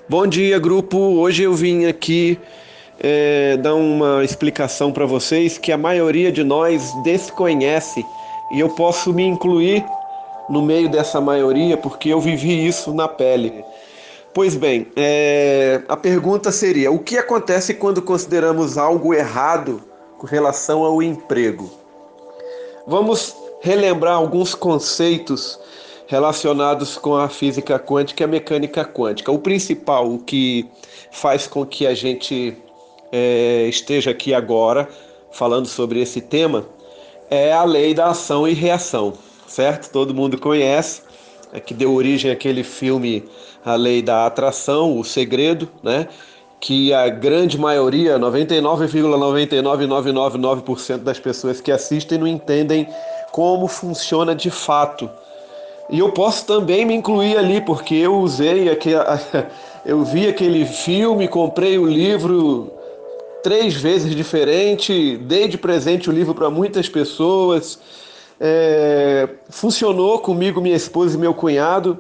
Bom dia, grupo. Hoje eu vim aqui dar uma explicação para vocês que a maioria de nós desconhece e eu posso me incluir no meio dessa maioria porque eu vivi isso na pele. Pois bem, a pergunta seria: o que acontece quando consideramos algo errado com relação ao emprego? Vamos relembrar alguns conceitos relacionados com a física quântica e a mecânica quântica. O principal, o que faz com que a gente esteja aqui agora falando sobre esse tema, é a lei da ação e reação, certo? Todo mundo conhece, é que deu origem àquele filme A Lei da Atração, O Segredo, né? Que a grande maioria, 99,99999% das pessoas que assistem não entendem como funciona de fato. E eu posso também me incluir ali, porque eu usei eu vi aquele filme, comprei o livro 3 vezes diferente, dei de presente o livro para muitas pessoas. Funcionou comigo, minha esposa e meu cunhado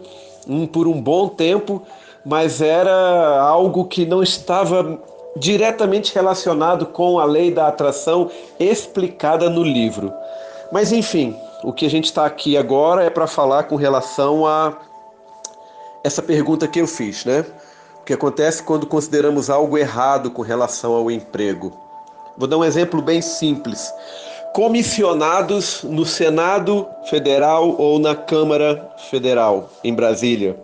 por um bom tempo, mas era algo que não estava diretamente relacionado com a lei da atração explicada no livro. Mas enfim, o que a gente está aqui agora é para falar com relação a essa pergunta que eu fiz, né? O que acontece quando consideramos algo errado com relação ao emprego? Vou dar um exemplo bem simples. Comissionados no Senado Federal ou na Câmara Federal, em Brasília.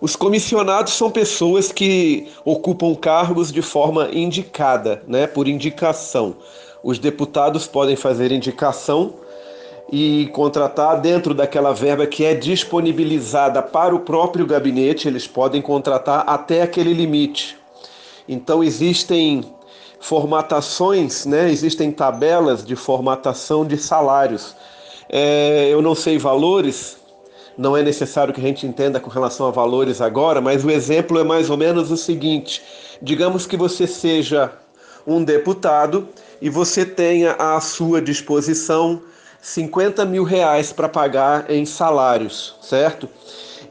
Os comissionados são pessoas que ocupam cargos de forma indicada, né, por indicação. Os deputados podem fazer indicação e contratar dentro daquela verba que é disponibilizada para o próprio gabinete, eles podem contratar até aquele limite. Então existem formatações, né? Existem tabelas de formatação de salários. Eu não sei valores, não é necessário que a gente entenda com relação a valores agora, mas o exemplo é mais ou menos o seguinte: digamos que você seja um deputado e você tenha à sua disposição 50 mil reais para pagar em salários, certo?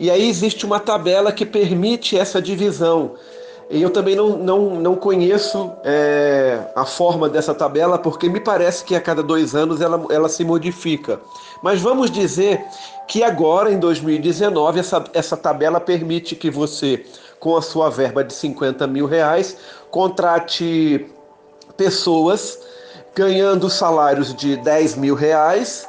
E aí existe uma tabela que permite essa divisão. E eu também não conheço a forma dessa tabela, porque me parece que a cada 2 anos ela se modifica. Mas vamos dizer que agora, em 2019, essa tabela permite que você, com a sua verba de 50 mil reais, contrate pessoas ganhando salários de 10 mil reais,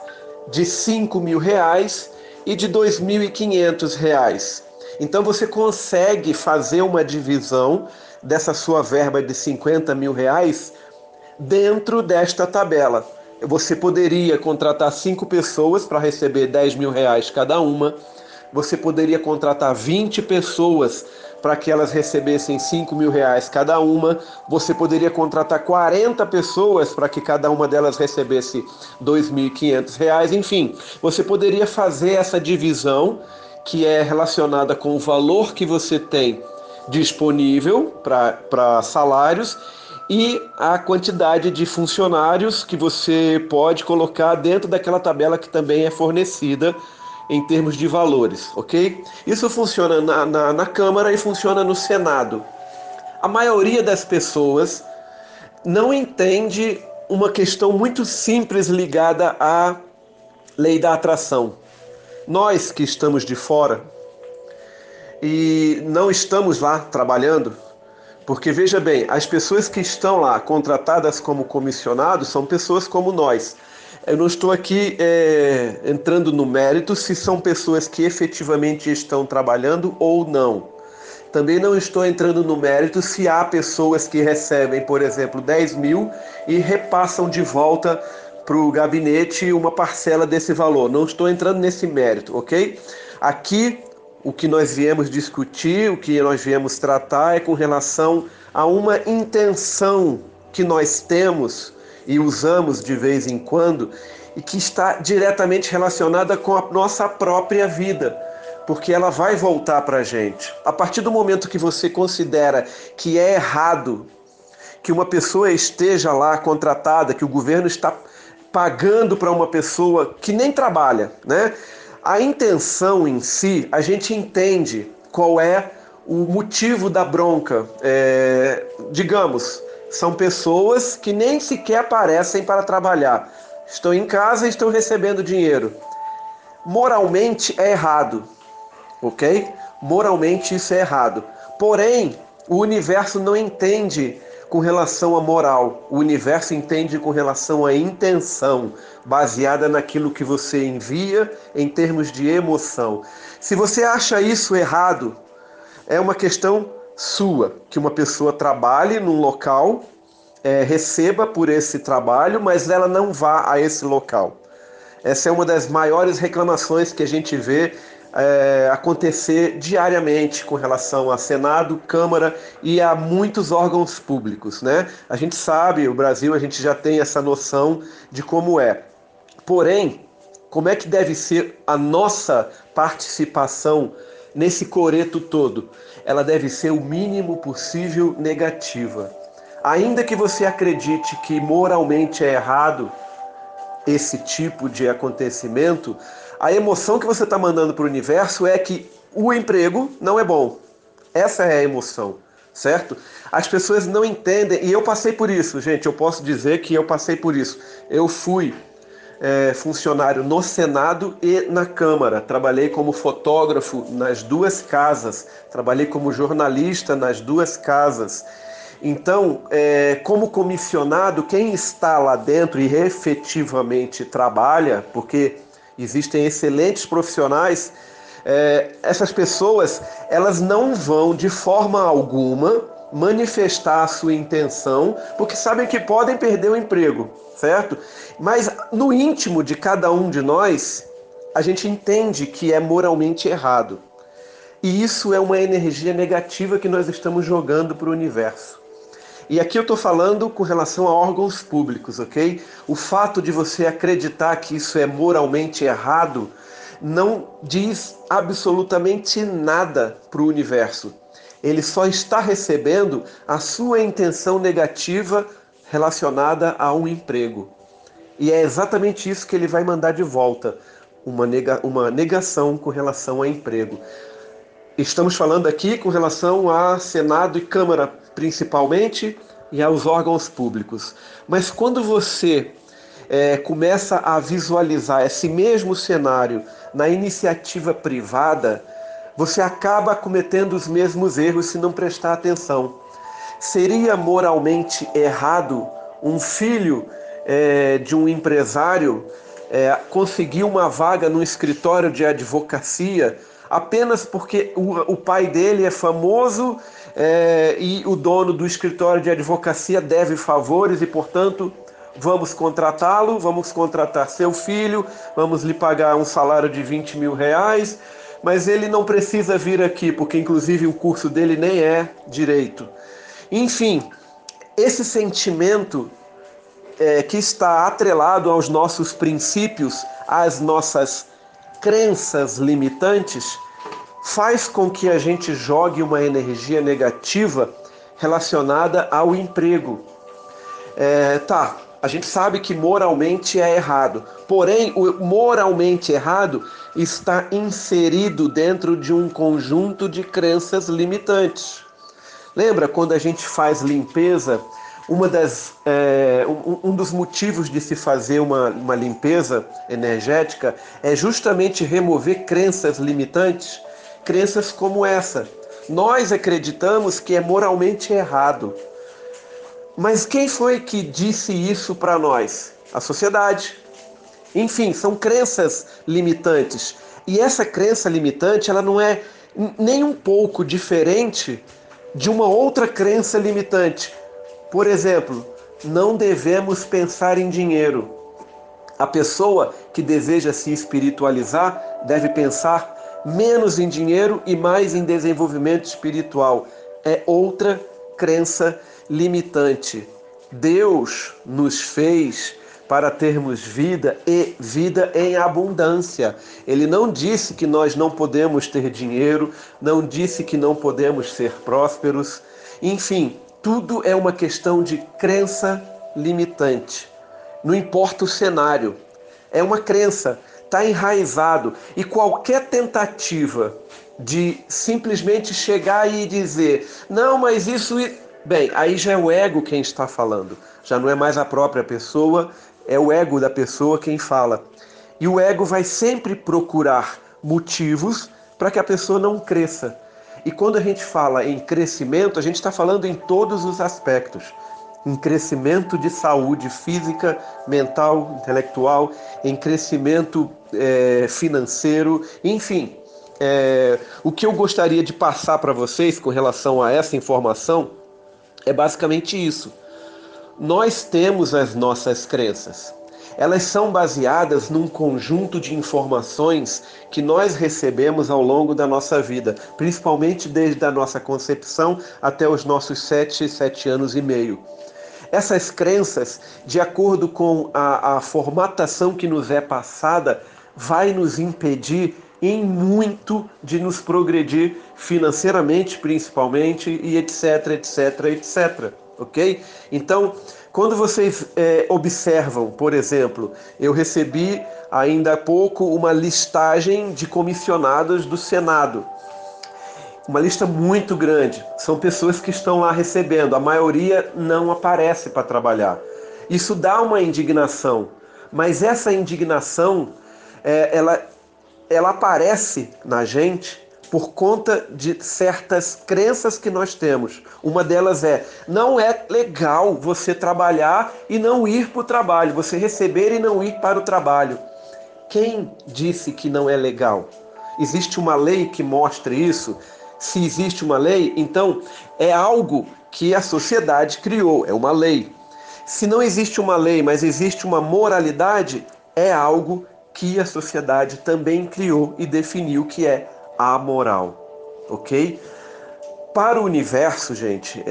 de 5 mil reais e de 2.500 reais. Então você consegue fazer uma divisão dessa sua verba de 50 mil reais dentro desta tabela. Você poderia contratar 5 pessoas para receber 10 mil reais cada uma. Você poderia contratar 20 pessoas para que elas recebessem 5 mil reais cada uma. Você poderia contratar 40 pessoas para que cada uma delas recebesse 2.500 reais. Enfim, você poderia fazer essa divisão que é relacionada com o valor que você tem disponível para salários e a quantidade de funcionários que você pode colocar dentro daquela tabela que também é fornecida em termos de valores, ok? Isso funciona na Câmara e funciona no Senado. A maioria das pessoas não entende uma questão muito simples ligada à lei da atração. Nós que estamos de fora e não estamos lá trabalhando, porque veja bem, as pessoas que estão lá contratadas como comissionados são pessoas como nós. Eu não estou aqui entrando no mérito se são pessoas que efetivamente estão trabalhando ou não. Também não estou entrando no mérito se há pessoas que recebem, por exemplo, 10 mil e repassam de volta para o gabinete uma parcela desse valor. Não estou entrando nesse mérito, ok? Aqui, o que nós viemos discutir, o que nós viemos tratar é com relação a uma intenção que nós temos e usamos de vez em quando e que está diretamente relacionada com a nossa própria vida, porque ela vai voltar para a gente. A partir do momento que você considera que é errado que uma pessoa esteja lá contratada, que o governo está pagando para uma pessoa que nem trabalha, né? A intenção em si, a gente entende qual é o motivo da bronca. Digamos, são pessoas que nem sequer aparecem para trabalhar. Estão em casa e estão recebendo dinheiro. Moralmente é errado, ok? Moralmente isso é errado. Porém, o universo não entende com relação à moral. O universo entende com relação à intenção, baseada naquilo que você envia em termos de emoção. Se você acha isso errado, é uma questão sua, que uma pessoa trabalhe num local, receba por esse trabalho, mas ela não vá a esse local. Essa é uma das maiores reclamações que a gente vê acontecer diariamente com relação a Senado, Câmara e a muitos órgãos públicos, né? A gente sabe, o Brasil, a gente já tem essa noção de como é. Porém, como é que deve ser a nossa participação nesse coreto todo? Ela deve ser o mínimo possível negativa. Ainda que você acredite que moralmente é errado esse tipo de acontecimento, a emoção que você está mandando para o universo é que o emprego não é bom. Essa é a emoção, certo? As pessoas não entendem, e eu passei por isso, gente, eu posso dizer que eu passei por isso. Eu fui funcionário no Senado e na Câmara. Trabalhei como fotógrafo nas duas casas, trabalhei como jornalista nas duas casas. Então, como comissionado, quem está lá dentro e efetivamente trabalha, porque existem excelentes profissionais, essas pessoas elas não vão de forma alguma manifestar a sua intenção, porque sabem que podem perder o emprego, certo? Mas no íntimo de cada um de nós, a gente entende que é moralmente errado. E isso é uma energia negativa que nós estamos jogando para o universo. E aqui eu estou falando com relação a órgãos públicos, ok? O fato de você acreditar que isso é moralmente errado não diz absolutamente nada para o universo. Ele só está recebendo a sua intenção negativa relacionada a um emprego. E é exatamente isso que ele vai mandar de volta, uma negação com relação a emprego. Estamos falando aqui com relação a Senado e Câmara, principalmente, e aos órgãos públicos. Mas quando você começa a visualizar esse mesmo cenário na iniciativa privada, você acaba cometendo os mesmos erros se não prestar atenção. Seria moralmente errado um filho de um empresário conseguir uma vaga no escritório de advocacia apenas porque o pai dele é famoso e o dono do escritório de advocacia deve favores e, portanto, vamos contratá-lo, vamos contratar seu filho, vamos lhe pagar um salário de 20 mil reais, mas ele não precisa vir aqui, porque inclusive o curso dele nem é direito. Enfim, esse sentimento que está atrelado aos nossos princípios, às nossas crenças limitantes, faz com que a gente jogue uma energia negativa relacionada ao emprego. A gente sabe que moralmente é errado, porém o moralmente errado está inserido dentro de um conjunto de crenças limitantes. Lembra quando a gente faz limpeza? Um dos motivos de se fazer uma limpeza energética é justamente remover crenças limitantes, crenças como essa. Nós acreditamos que é moralmente errado. Mas quem foi que disse isso para nós? A sociedade. Enfim, são crenças limitantes. E essa crença limitante, ela não é nem um pouco diferente de uma outra crença limitante. Por exemplo, não devemos pensar em dinheiro. A pessoa que deseja se espiritualizar deve pensar menos em dinheiro e mais em desenvolvimento espiritual. É outra crença limitante. Deus nos fez para termos vida e vida em abundância. Ele não disse que nós não podemos ter dinheiro, não disse que não podemos ser prósperos. Enfim, tudo é uma questão de crença limitante. Não importa o cenário, é uma crença, está enraizado. E qualquer tentativa de simplesmente chegar e dizer, não, mas isso... Bem, aí já é o ego quem está falando, já não é mais a própria pessoa, é o ego da pessoa quem fala. E o ego vai sempre procurar motivos para que a pessoa não cresça. E quando a gente fala em crescimento, a gente está falando em todos os aspectos. Em crescimento de saúde física, mental, intelectual, em crescimento financeiro, enfim. O que eu gostaria de passar para vocês com relação a essa informação é basicamente isso. Nós temos as nossas crenças. Elas são baseadas num conjunto de informações que nós recebemos ao longo da nossa vida, principalmente desde a nossa concepção até os nossos 7 anos e meio. Essas crenças, de acordo com a formatação que nos é passada, vai nos impedir em muito de nos progredir financeiramente, principalmente, e etc, etc, etc. Ok? Então, quando vocês observam, por exemplo, eu recebi ainda há pouco uma listagem de comissionados do Senado. Uma lista muito grande. São pessoas que estão lá recebendo. A maioria não aparece para trabalhar. Isso dá uma indignação. Mas essa indignação, ela aparece na gente por conta de certas crenças que nós temos. Uma delas é, não é legal você trabalhar e não ir para o trabalho, você receber e não ir para o trabalho. Quem disse que não é legal? Existe uma lei que mostre isso? Se existe uma lei, então é algo que a sociedade criou, é uma lei. Se não existe uma lei, mas existe uma moralidade, é algo que a sociedade também criou e definiu que é amoral, ok? Para o universo, gente,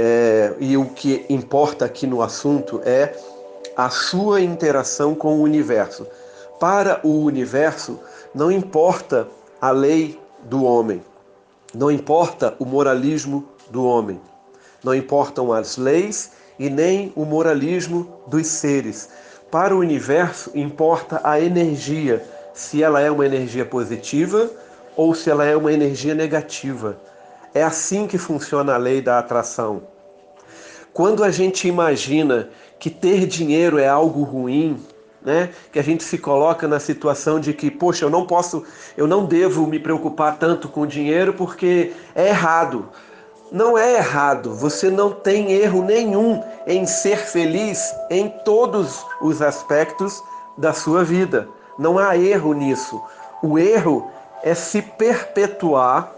e o que importa aqui no assunto é a sua interação com o universo. Para o universo, não importa a lei do homem, não importa o moralismo do homem, não importam as leis e nem o moralismo dos seres. Para o universo, importa a energia, se ela é uma energia positiva ou se ela é uma energia negativa. É assim que funciona a lei da atração. Quando a gente imagina que ter dinheiro é algo ruim, né? Que a gente se coloca na situação de que, poxa, eu não devo me preocupar tanto com dinheiro porque é errado. Não é errado, você não tem erro nenhum em ser feliz em todos os aspectos da sua vida. Não há erro nisso. O erro é se perpetuar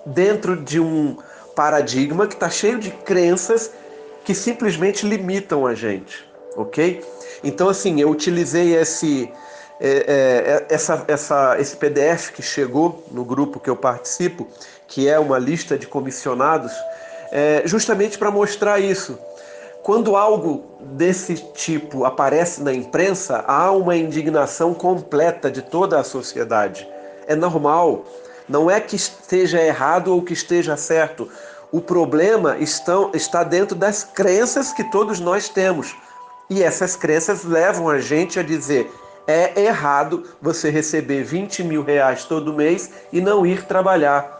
dentro de um paradigma que está cheio de crenças que simplesmente limitam a gente, ok? Então, assim, eu utilizei esse PDF que chegou no grupo que eu participo, que é uma lista de comissionados, justamente para mostrar isso. Quando algo desse tipo aparece na imprensa, há uma indignação completa de toda a sociedade. É normal. Não é que esteja errado ou que esteja certo. O problema está dentro das crenças que todos nós temos. E essas crenças levam a gente a dizer: é errado você receber 20 mil reais todo mês e não ir trabalhar.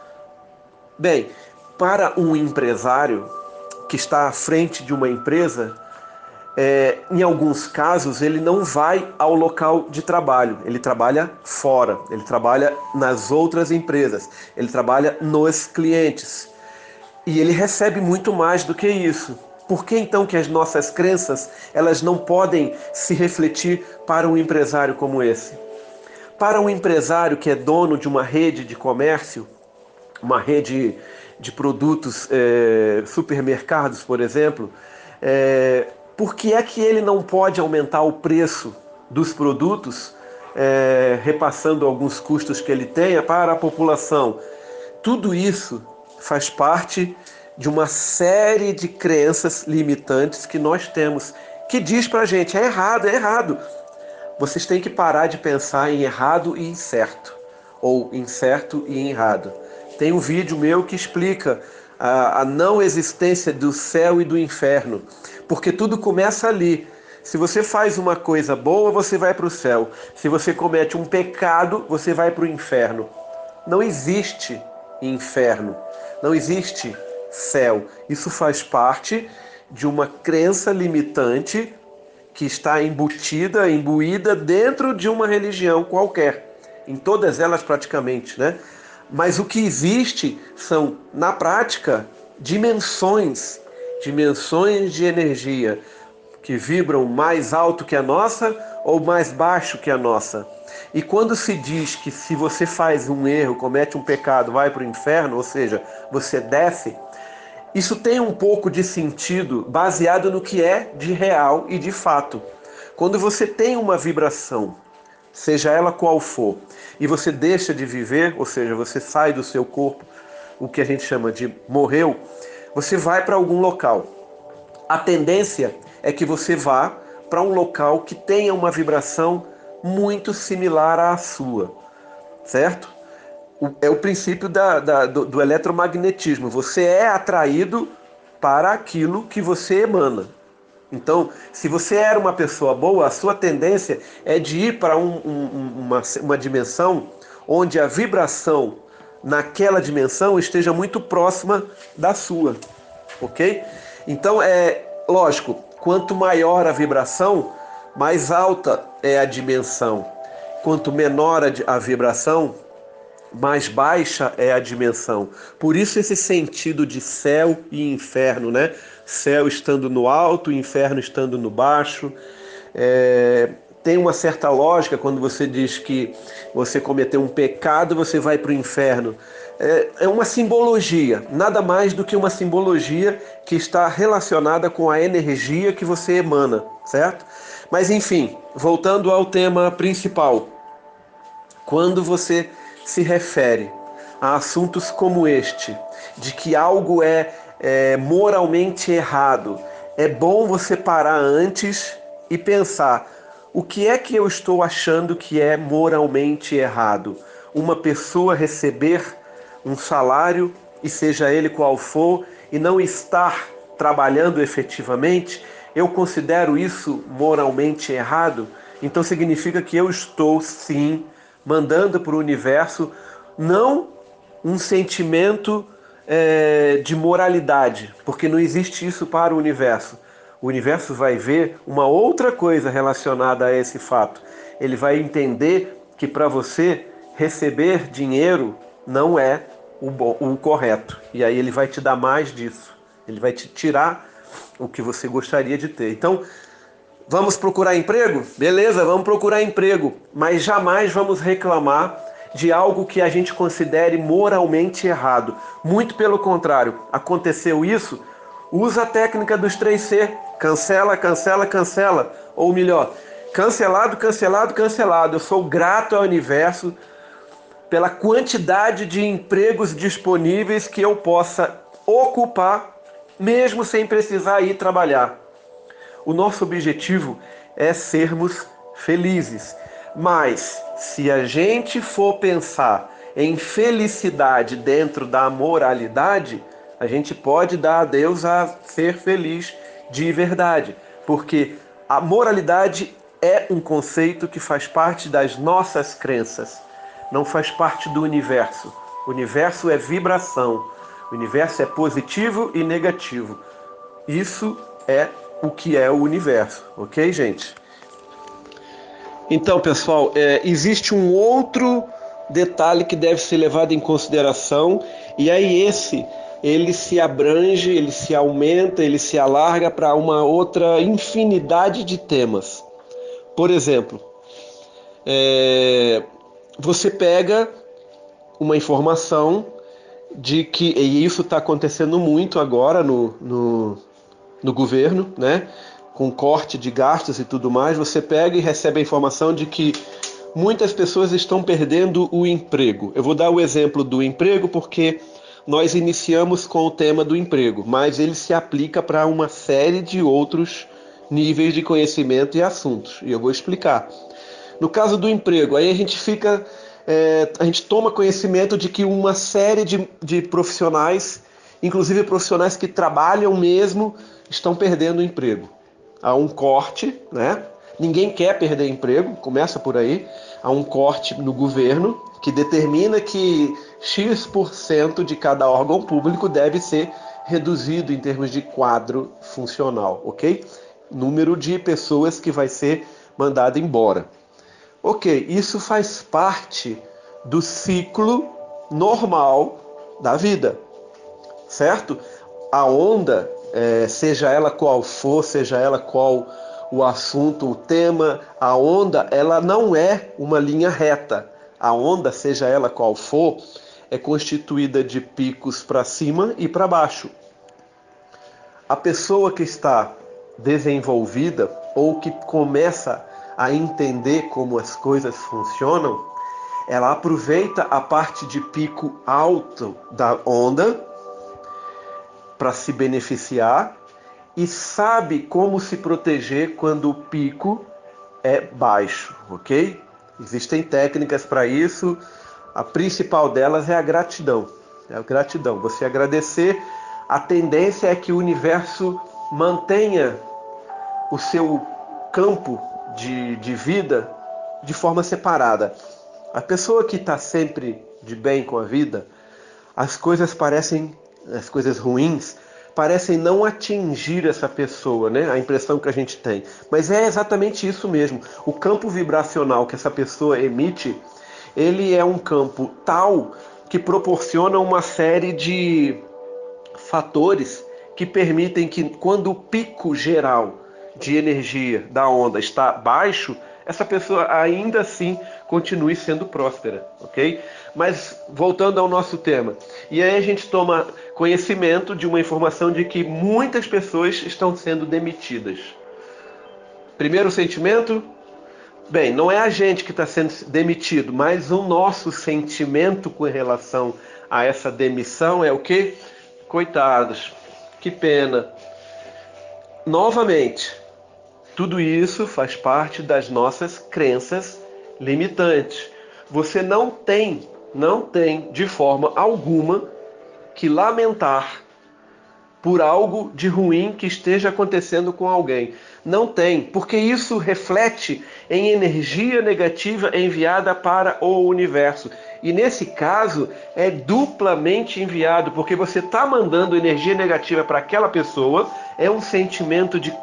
Bem, para um empresário que está à frente de uma empresa, em alguns casos ele não vai ao local de trabalho, ele trabalha fora, ele trabalha nas outras empresas, ele trabalha nos clientes. E ele recebe muito mais do que isso. Por que então que as nossas crenças elas não podem se refletir para um empresário como esse? Para um empresário que é dono de uma rede de comércio, uma rede de produtos, supermercados, por exemplo, por que é que ele não pode aumentar o preço dos produtos, repassando alguns custos que ele tenha para a população? Tudo isso faz parte de uma série de crenças limitantes que nós temos, que diz pra gente, é errado, é errado. Vocês têm que parar de pensar em errado e incerto, ou incerto e errado. Tem um vídeo meu que explica a não existência do céu e do inferno, porque tudo começa ali. Se você faz uma coisa boa, você vai para o céu. Se você comete um pecado, você vai para o inferno. Não existe e inferno. Não existe céu. Isso faz parte de uma crença limitante que está imbuída dentro de uma religião qualquer, em todas elas praticamente, né? Mas o que existe são, na prática, dimensões de energia que vibram mais alto que a nossa ou mais baixo que a nossa. E quando se diz que se você faz um erro, comete um pecado, vai para o inferno, ou seja, você desce, isso tem um pouco de sentido baseado no que é de real e de fato. Quando você tem uma vibração, seja ela qual for, e você deixa de viver, ou seja, você sai do seu corpo, o que a gente chama de morreu, você vai para algum local. A tendência é que você vá para um local que tenha uma vibração muito similar à sua, certo? É o princípio do eletromagnetismo. Você é atraído para aquilo que você emana. Então, se você era uma pessoa boa, a sua tendência é de ir para uma dimensão onde a vibração naquela dimensão esteja muito próxima da sua, ok? Então, é lógico, quanto maior a vibração, mais alta é a dimensão. Quanto menor a vibração, mais baixa é a dimensão. Por isso esse sentido de céu e inferno, né? Céu estando no alto, inferno estando no baixo. Tem uma certa lógica quando você diz que você cometeu um pecado, você vai para o inferno. É uma simbologia, nada mais do que uma simbologia que está relacionada com a energia que você emana, certo? Mas enfim, voltando ao tema principal. Quando você se refere a assuntos como este, de que algo é moralmente errado, é bom você parar antes e pensar: o que é que eu estou achando que é moralmente errado? Uma pessoa receber um salário, e seja ele qual for, e não estar trabalhando efetivamente, eu considero isso moralmente errado? Então significa que eu estou, sim, mandando para o universo não um sentimento de moralidade, porque não existe isso para o universo. O universo vai ver uma outra coisa relacionada a esse fato. Ele vai entender que para você receber dinheiro não é o correto. E aí ele vai te dar mais disso. Ele vai te tirar o que você gostaria de ter. Então, vamos procurar emprego? Beleza, vamos procurar emprego, mas jamais vamos reclamar de algo que a gente considere moralmente errado. Muito pelo contrário, aconteceu isso, usa a técnica dos 3C, cancela, cancela, cancela, ou melhor, cancelado, cancelado, cancelado. Eu sou grato ao universo pela quantidade de empregos disponíveis que eu possa ocupar, mesmo sem precisar ir trabalhar. O nosso objetivo é sermos felizes. Mas se a gente for pensar em felicidade dentro da moralidade, a gente pode dar adeus a ser feliz de verdade. Porque a moralidade é um conceito que faz parte das nossas crenças, não faz parte do universo. O universo é vibração. O universo é positivo e negativo. Isso é o que é o universo, ok, gente? Então, pessoal, existe um outro detalhe que deve ser levado em consideração, e aí ele se abrange, ele se aumenta, ele se alarga para uma outra infinidade de temas. Por exemplo, você pega uma informação de que, e isso está acontecendo muito agora no governo, né? Com corte de gastos e tudo mais, você pega e recebe a informação de que muitas pessoas estão perdendo o emprego. Eu vou dar o exemplo do emprego porque nós iniciamos com o tema do emprego, mas ele se aplica para uma série de outros níveis de conhecimento e assuntos, e eu vou explicar. No caso do emprego, aí a gente toma conhecimento de que uma série de profissionais, inclusive profissionais que trabalham mesmo, estão perdendo o emprego. Há um corte, né? Ninguém quer perder emprego, começa por aí. Há um corte no governo que determina que X% de cada órgão público deve ser reduzido em termos de quadro funcional, ok? Número de pessoas que vai ser mandado embora. Ok, isso faz parte do ciclo normal da vida, certo? A onda, seja ela qual for, seja ela qual o assunto, o tema, a onda, ela não é uma linha reta. A onda, seja ela qual for, é constituída de picos para cima e para baixo. A pessoa que está desenvolvida ou que começa a entender como as coisas funcionam, ela aproveita a parte de pico alto da onda para se beneficiar e sabe como se proteger quando o pico é baixo, ok? Existem técnicas para isso. A principal delas é a gratidão. É a gratidão. Você agradecer. A tendência é que o universo mantenha o seu campo de vida de forma separada. A pessoa que está sempre de bem com a vida, as coisas ruins parecem não atingir essa pessoa, né? A impressão que a gente tem. Mas é exatamente isso mesmo. O campo vibracional que essa pessoa emite, ele é um campo tal que proporciona uma série de fatores que permitem que, quando o pico geral de energia da onda está baixo, essa pessoa ainda assim continue sendo próspera, ok? Mas voltando ao nosso tema, e aí a gente toma conhecimento de uma informação de que muitas pessoas estão sendo demitidas. Primeiro sentimento, bem, não é a gente que está sendo demitido, mas o nosso sentimento com relação a essa demissão é o quê? Coitados, que pena. Novamente, tudo isso faz parte das nossas crenças limitantes. Você não tem de forma alguma que lamentar por algo de ruim que esteja acontecendo com alguém. Não tem, porque isso reflete em energia negativa enviada para o universo. E nesse caso é duplamente enviado, porque você está mandando energia negativa para aquela pessoa, é um sentimento de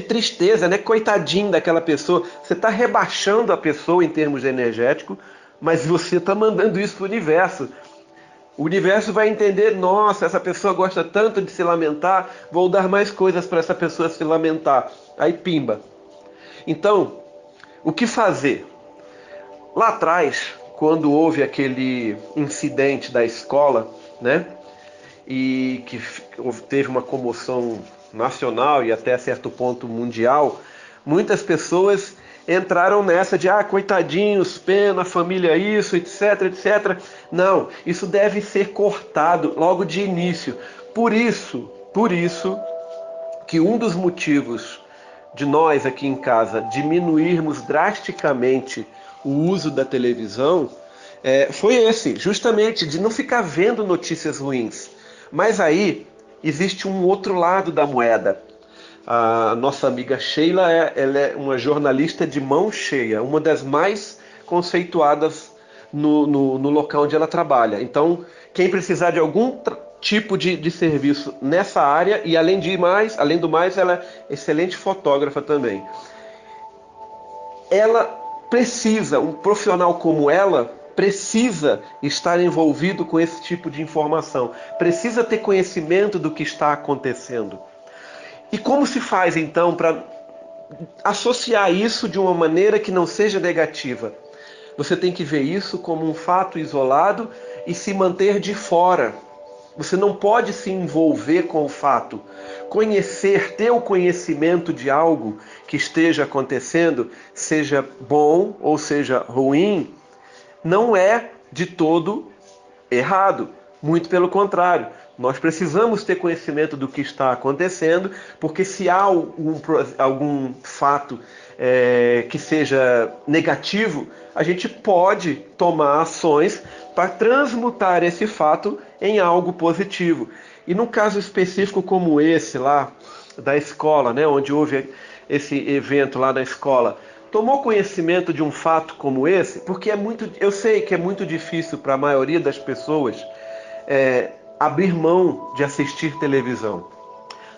tristeza, né? Coitadinho daquela pessoa. Você está rebaixando a pessoa em termos energéticos, mas você está mandando isso para o universo. O universo vai entender, nossa, essa pessoa gosta tanto de se lamentar, vou dar mais coisas para essa pessoa se lamentar. Aí pimba. Então, o que fazer? Lá atrás, quando houve aquele incidente da escola, né? E que teve uma comoção nacional e até certo ponto mundial, muitas pessoas entraram nessa de coitadinhos, pena, família isso, etc, etc. Não, isso deve ser cortado logo de início. Por isso que um dos motivos de nós aqui em casa diminuirmos drasticamente o uso da televisão foi esse, justamente de não ficar vendo notícias ruins. Mas aí existe um outro lado da moeda. A nossa amiga Sheila ela é uma jornalista de mão cheia, uma das mais conceituadas no local onde ela trabalha. Então, quem precisar de algum tipo de serviço nessa área, e além do mais, ela é excelente fotógrafa também. Um profissional como ela, precisa estar envolvido com esse tipo de informação, precisa ter conhecimento do que está acontecendo. E como se faz então para associar isso de uma maneira que não seja negativa? Você tem que ver isso como um fato isolado e se manter de fora. Você não pode se envolver com o fato. Ter o conhecimento de algo que esteja acontecendo, seja bom ou seja ruim, não é de todo errado. Muito pelo contrário. Nós precisamos ter conhecimento do que está acontecendo, porque se há algum fato que seja negativo, a gente pode tomar ações para transmutar esse fato em algo positivo. E no caso específico como esse lá da escola, né, onde houve esse evento lá da escola, tomou conhecimento de um fato como esse, porque eu sei que é muito difícil para a maioria das pessoas abrir mão de assistir televisão,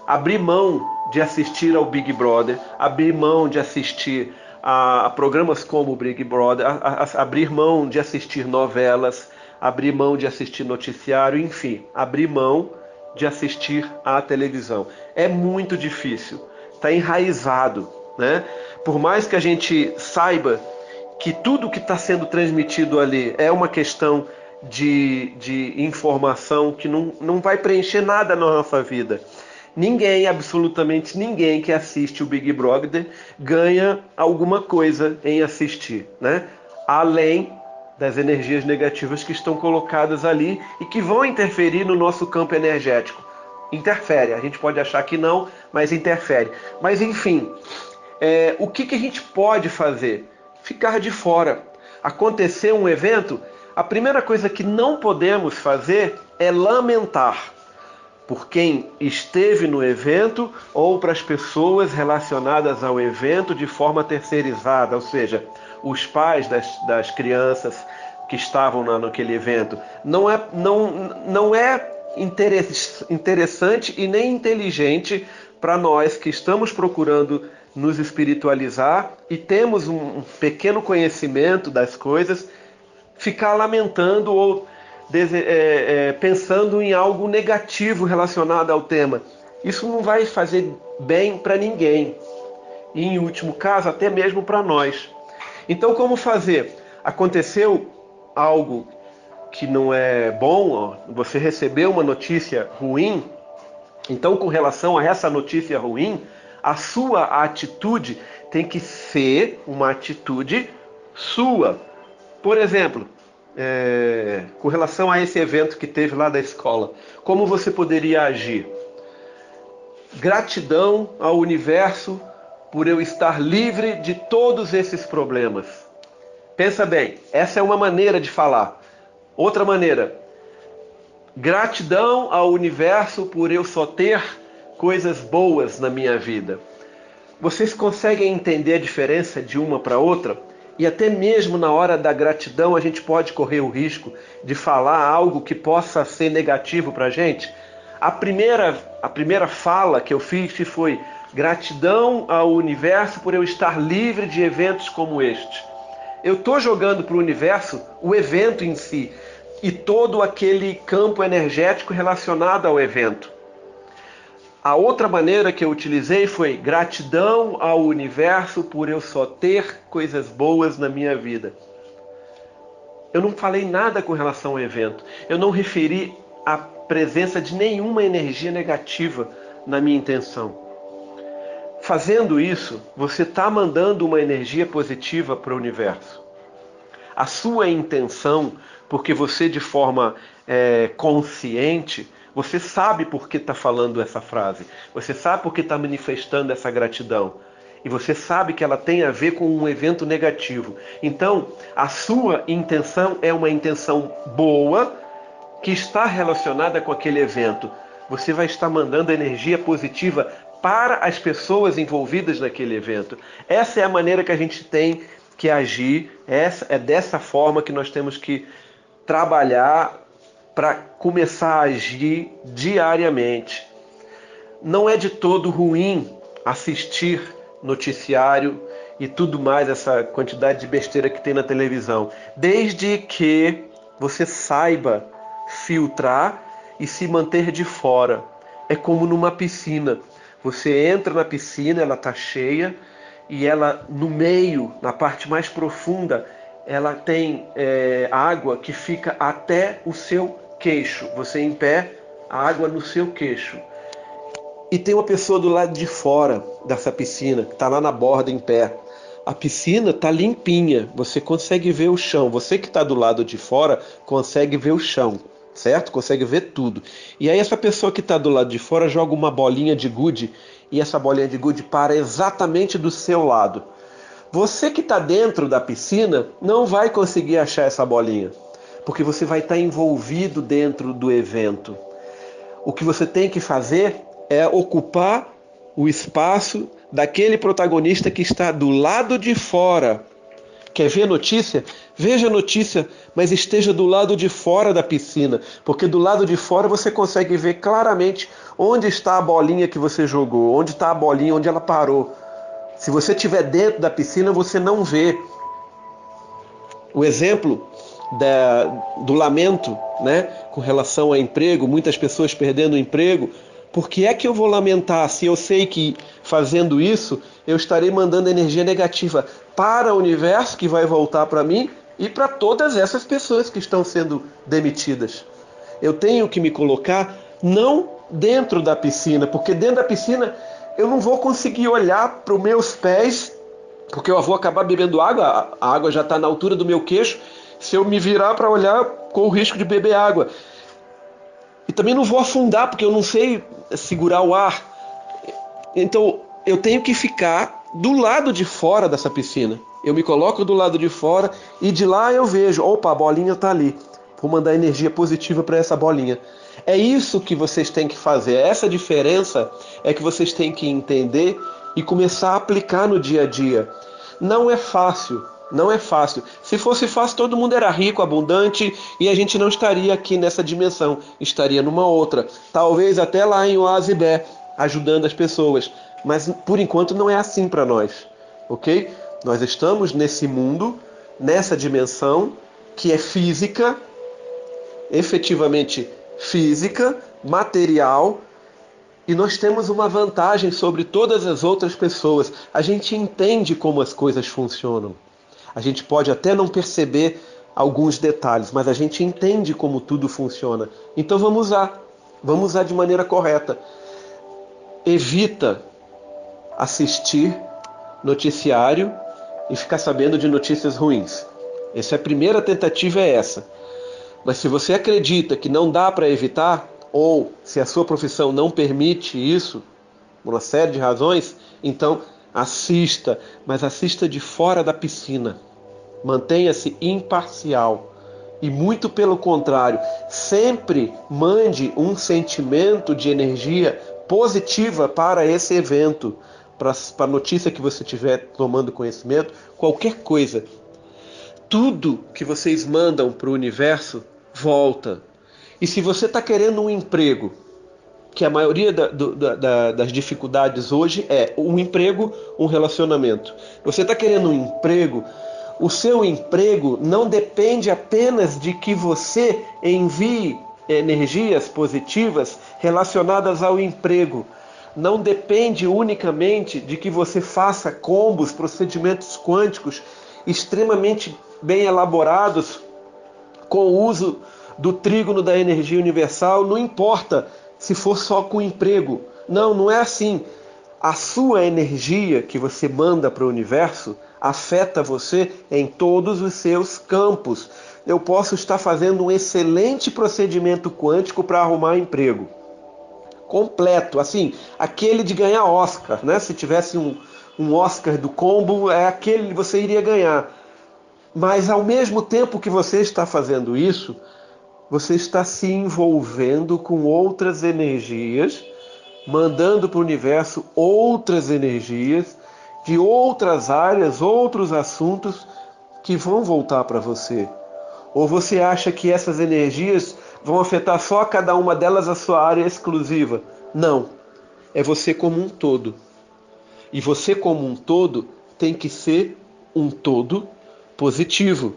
abrir mão de assistir ao Big Brother, abrir mão de assistir a programas como o Big Brother, abrir mão de assistir novelas, abrir mão de assistir noticiário, enfim, abrir mão de assistir à televisão. É muito difícil, está enraizado, né? Por mais que a gente saiba que tudo que está sendo transmitido ali é uma questão de informação que não vai preencher nada na nossa vida. Ninguém, absolutamente ninguém que assiste o Big Brother ganha alguma coisa em assistir, né? Além das energias negativas que estão colocadas ali e que vão interferir no nosso campo energético. Interfere, a gente pode achar que não, mas interfere. Mas enfim, o que a gente pode fazer? Ficar de fora. Acontecer um evento, a primeira coisa que não podemos fazer é lamentar por quem esteve no evento ou para as pessoas relacionadas ao evento de forma terceirizada, ou seja, os pais das crianças que estavam naquele evento. Não é interessante e nem inteligente para nós que estamos procurando nos espiritualizar e temos um pequeno conhecimento das coisas, ficar lamentando ou pensando em algo negativo relacionado ao tema. Isso não vai fazer bem para ninguém. E, em último caso, até mesmo para nós. Então, como fazer? Aconteceu algo que não é bom, você recebeu uma notícia ruim, então, com relação a essa notícia ruim, a sua atitude tem que ser uma atitude sua. Por exemplo, com relação a esse evento que teve lá da escola, como você poderia agir? Gratidão ao universo por eu estar livre de todos esses problemas. Pensa bem, essa é uma maneira de falar. Outra maneira, gratidão ao universo por eu só ter coisas boas na minha vida. Vocês conseguem entender a diferença de uma para outra? E até mesmo na hora da gratidão a gente pode correr o risco de falar algo que possa ser negativo para a gente. A primeira fala que eu fiz foi gratidão ao universo por eu estar livre de eventos como este. Eu estou jogando para o universo o evento em si e todo aquele campo energético relacionado ao evento. A outra maneira que eu utilizei foi gratidão ao universo por eu só ter coisas boas na minha vida. Eu não falei nada com relação ao evento. Eu não referi a presença de nenhuma energia negativa na minha intenção. Fazendo isso, você está mandando uma energia positiva para o universo. A sua intenção, porque você de forma consciente, você sabe por que está falando essa frase. Você sabe por que está manifestando essa gratidão. E você sabe que ela tem a ver com um evento negativo. Então, a sua intenção é uma intenção boa que está relacionada com aquele evento. Você vai estar mandando energia positiva para as pessoas envolvidas naquele evento. Essa é a maneira que a gente tem que agir. É dessa forma que nós temos que trabalhar para começar a agir diariamente. Não é de todo ruim assistir noticiário e tudo mais, essa quantidade de besteira que tem na televisão, desde que você saiba filtrar e se manter de fora. É como numa piscina. Você entra na piscina, ela está cheia e ela no meio, na parte mais profunda, ela tem água que fica até o seu queixo. Você em pé, a água no seu queixo. E tem uma pessoa do lado de fora dessa piscina, que está lá na borda em pé. A piscina está limpinha, você consegue ver o chão. Você que está do lado de fora consegue ver o chão, certo? Consegue ver tudo. E aí essa pessoa que está do lado de fora joga uma bolinha de gude e essa bolinha de gude para exatamente do seu lado. Você que está dentro da piscina não vai conseguir achar essa bolinha, porque você vai estar envolvido dentro do evento. O que você tem que fazer é ocupar o espaço daquele protagonista que está do lado de fora. Quer ver notícia? Veja a notícia, mas esteja do lado de fora da piscina, porque do lado de fora você consegue ver claramente onde está a bolinha que você jogou, onde está a bolinha, onde ela parou. Se você estiver dentro da piscina, você não vê. O exemplo do lamento, né, com relação a emprego, muitas pessoas perdendo o emprego. Por que é que eu vou lamentar se eu sei que fazendo isso eu estarei mandando energia negativa para o universo, que vai voltar para mim e para todas essas pessoas que estão sendo demitidas? Eu tenho que me colocar não dentro da piscina, porque dentro da piscina eu não vou conseguir olhar para os meus pés, porque eu vou acabar bebendo água, a água já está na altura do meu queixo, se eu me virar para olhar com o risco de beber água. E também não vou afundar, porque eu não sei segurar o ar. Então eu tenho que ficar do lado de fora dessa piscina. Eu me coloco do lado de fora e de lá eu vejo, opa, a bolinha está ali. Vou mandar energia positiva para essa bolinha. É isso que vocês têm que fazer. Essa diferença é que vocês têm que entender e começar a aplicar no dia a dia. Não é fácil. Não é fácil. Se fosse fácil, todo mundo era rico, abundante, e a gente não estaria aqui nessa dimensão. Estaria numa outra. Talvez até lá em Oasibé, ajudando as pessoas. Mas por enquanto não é assim para nós. Ok? Nós estamos nesse mundo, nessa dimensão que é física, efetivamente física, material, e nós temos uma vantagem sobre todas as outras pessoas. A gente entende como as coisas funcionam. A gente pode até não perceber alguns detalhes, mas a gente entende como tudo funciona. Então vamos usar de maneira correta. Evita assistir noticiário e ficar sabendo de notícias ruins. Essa é a primeira tentativa, é essa. Mas se você acredita que não dá para evitar, ou se a sua profissão não permite isso, por uma série de razões, então assista, mas assista de fora da piscina. Mantenha-se imparcial. E muito pelo contrário, sempre mande um sentimento de energia positiva para esse evento, para a notícia que você estiver tomando conhecimento, qualquer coisa. Tudo que vocês mandam para o universo volta. E se você está querendo um emprego, que a maioria das dificuldades hoje é um emprego, um relacionamento. Você está querendo um emprego, o seu emprego não depende apenas de que você envie energias positivas relacionadas ao emprego. Não depende unicamente de que você faça combos, procedimentos quânticos extremamente bem elaborados com o uso do trígono da energia universal. Não importa se for só com emprego. Não, não é assim. A sua energia que você manda para o universo afeta você em todos os seus campos. Eu posso estar fazendo um excelente procedimento quântico para arrumar emprego. Completo, assim, aquele de ganhar Oscar, né? Se tivesse um Oscar do combo, é aquele que você iria ganhar. Mas ao mesmo tempo que você está fazendo isso, você está se envolvendo com outras energias, mandando para o universo outras energias, de outras áreas, outros assuntos que vão voltar para você. Ou você acha que essas energias vão afetar só cada uma delas a sua área exclusiva? Não. É você como um todo. E você como um todo tem que ser um todo positivo.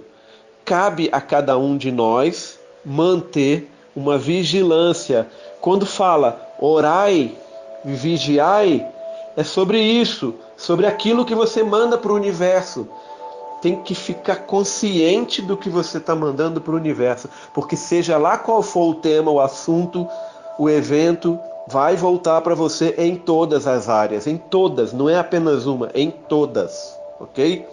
Cabe a cada um de nós manter uma vigilância. Quando fala orai, vigiai, é sobre isso, sobre aquilo que você manda para o universo. Tem que ficar consciente do que você está mandando para o universo, porque seja lá qual for o tema, o assunto, o evento, vai voltar para você em todas as áreas, em todas, não é apenas uma, em todas, ok?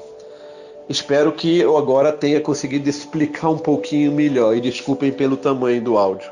Espero que eu agora tenha conseguido explicar um pouquinho melhor, e desculpem pelo tamanho do áudio.